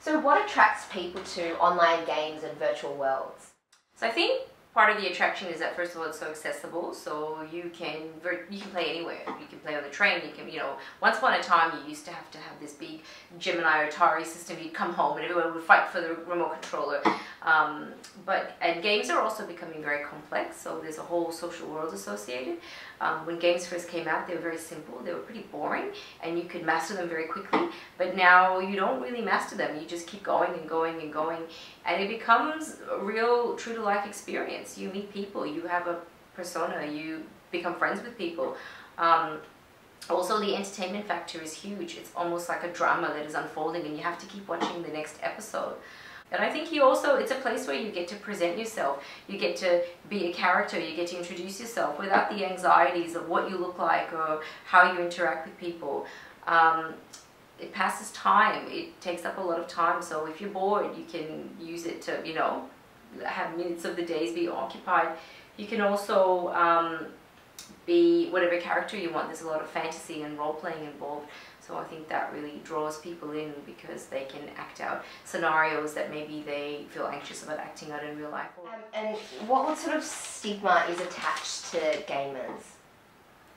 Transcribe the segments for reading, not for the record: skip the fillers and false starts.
So what attracts people to online games and virtual worlds? So I think part of the attraction is that, first of all, it's so accessible, so you can play anywhere. You can play on the train. You can, once upon a time you used to have this big Gemini or Atari system. You'd come home and everyone would fight for the remote controller. And games are also becoming very complex, so there's a whole social world associated. When games first came out, they were very simple. They were pretty boring, and you could master them very quickly. But now you don't really master them. You just keep going and going and going, and it becomes a real true-to-life experience. You meet people, you have a persona, you become friends with people. Also, the entertainment factor is huge. It's almost like a drama that is unfolding, and you have to keep watching the next episode. And I think it's a place where you get to present yourself, you get to be a character, you get to introduce yourself without the anxieties of what you look like or how you interact with people. It passes time, it takes up a lot of time, so if you're bored, you can use it to, have minutes of the days be occupied. You can also be whatever character you want. There's a lot of fantasy and role-playing involved. So I think that really draws people in because they can act out scenarios that maybe they feel anxious about acting out in real life. And what sort of stigma is attached to gamers?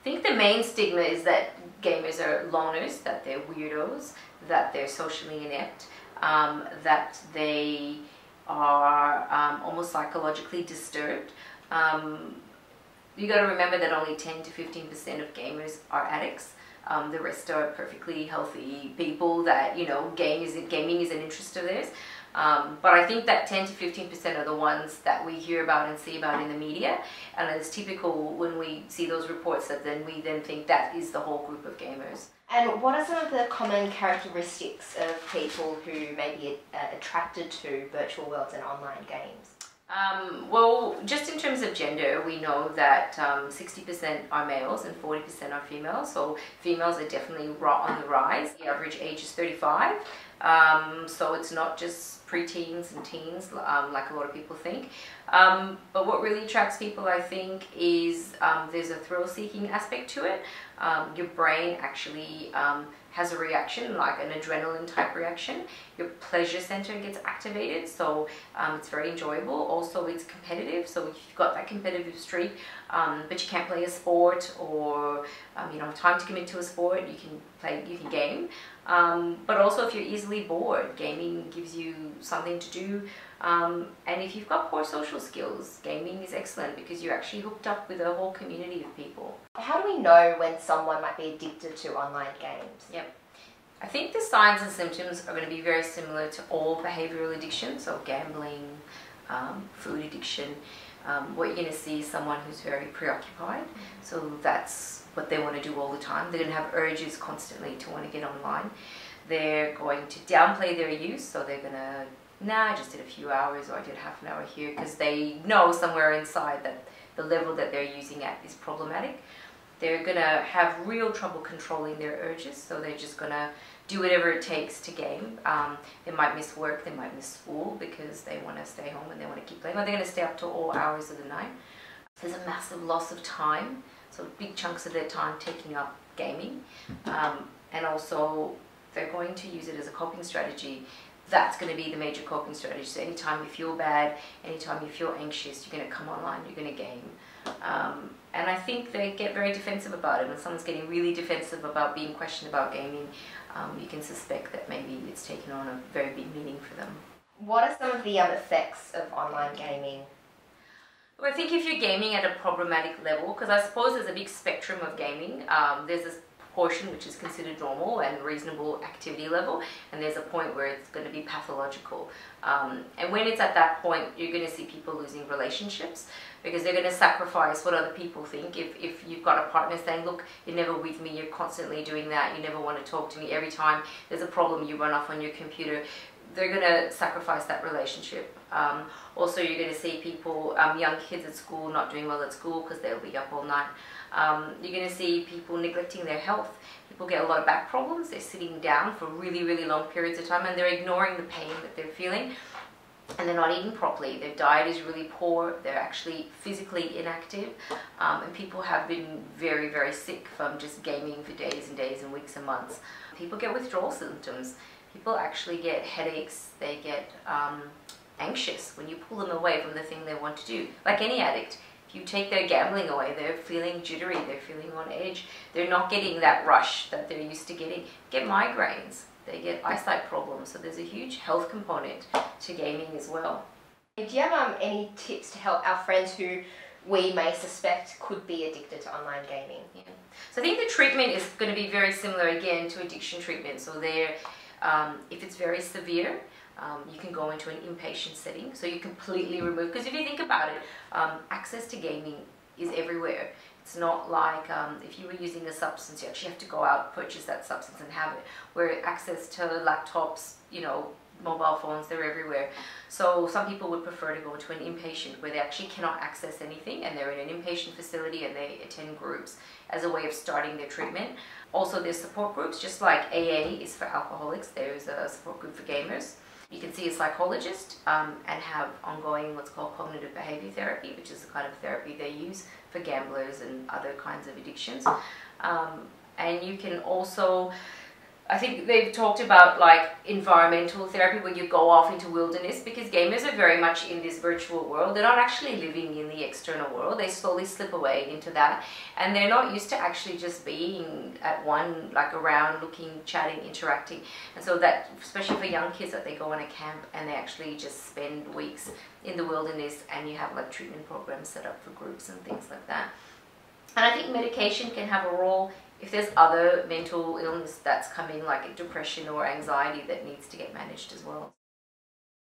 I think the main stigma is that gamers are loners, that they're weirdos, that they're socially inept, that they are almost psychologically disturbed. You got to remember that only 10 to 15% of gamers are addicts. The rest are perfectly healthy people that, gaming is an interest of theirs. But I think that 10 to 15% are the ones that we hear about and see about in the media. And it's typical when we see those reports that we then think that is the whole group of gamers. And what are some of the common characteristics of people who may be attracted to virtual worlds and online games? Well, just in terms of gender, we know that 60% are males and 40% are females. So females are definitely on the rise. The average age is 35. So it's not just preteens and teens like a lot of people think. But what really attracts people, I think, is there's a thrill-seeking aspect to it. Your brain actually has a reaction, like an adrenaline type reaction. Your pleasure center gets activated, so it's very enjoyable. Also, it's competitive, so if you've got that competitive streak, but you can't play a sport or time to commit to a sport, you can game. But also, if you're easily bored, gaming gives you something to do. And if you've got poor social skills, gaming is excellent because you're actually hooked up with a whole community of people. How do we know when someone might be addicted to online games? Yep. I think the signs and symptoms are going to be very similar to all behavioral addiction, so gambling, food addiction. What you're going to see is someone who's very preoccupied, so that's what they want to do all the time. They're going to have urges constantly to want to get online. They're going to downplay their use, so they're going to, I just did a few hours or I did half an hour here, because they know somewhere inside that the level that they're using at is problematic. They're going to have real trouble controlling their urges, so they're just going to do whatever it takes to game. They might miss work, they might miss school because they want to stay home and they want to keep playing, or they're going to stay up to all hours of the night. There's a massive loss of time, so big chunks of their time taking up gaming. And also, they're going to use it as a coping strategy. That's going to be the major coping strategy. So anytime you feel bad, anytime you feel anxious, you're going to come online, you're going to game. And I think they get very defensive about it. When someone's getting really defensive about being questioned about gaming, you can suspect that maybe it's taken on a very big meaning for them. What are some of the effects of online gaming? Well, I think if you're gaming at a problematic level, because I suppose there's a big spectrum of gaming, there's this portion which is considered normal and reasonable activity level, and there's a point where it's going to be pathological. And when it's at that point, you're going to see people losing relationships because they're going to sacrifice what other people think. If you've got a partner saying, look, you're never with me, you're constantly doing that, you never want to talk to me, every time there's a problem you run off on your computer, they're going to sacrifice that relationship. Also, you're going to see people, young kids at school not doing well at school because they'll be up all night. You're going to see people neglecting their health. People get a lot of back problems. They're sitting down for really, really long periods of time and they're ignoring the pain that they're feeling. And they're not eating properly. Their diet is really poor. They're actually physically inactive. And people have been very, very sick from just gaming for days and days and weeks and months. People get withdrawal symptoms. people actually get headaches, they get anxious when you pull them away from the thing they want to do. Like any addict, if you take their gambling away, they're feeling jittery, they're feeling on edge, they're not getting that rush that they're used to getting. Get migraines, they get eyesight problems, so there's a huge health component to gaming as well. Do you have any tips to help our friends who we may suspect could be addicted to online gaming? Yeah. So I think the treatment is going to be very similar again to addiction treatment. So there, if it's very severe, you can go into an inpatient setting. So you completely remove, because if you think about it, access to gaming is everywhere. It's not like if you were using a substance, you actually have to go out, purchase that substance and have it. Where access to laptops, you know, mobile phones, they're everywhere. So some people would prefer to go to an inpatient where they actually cannot access anything, and they're in an inpatient facility and they attend groups as a way of starting their treatment. Also, there's support groups, just like AA is for alcoholics, there's a support group for gamers. You can see a psychologist and have ongoing what's called cognitive behavior therapy, which is the kind of therapy they use for gamblers and other kinds of addictions. And you can also, I think they've talked about like environmental therapy where you go off into wilderness, because gamers are very much in this virtual world. They're not actually living in the external world. They slowly slip away into that, and they're not used to actually just being at one, like around, looking, chatting, interacting. And so that, especially for young kids, that they go on a camp and they actually just spend weeks in the wilderness, and you have like treatment programs set up for groups and things like that. And I think medication can have a role if there's other mental illness that's coming, like depression or anxiety, that needs to get managed as well.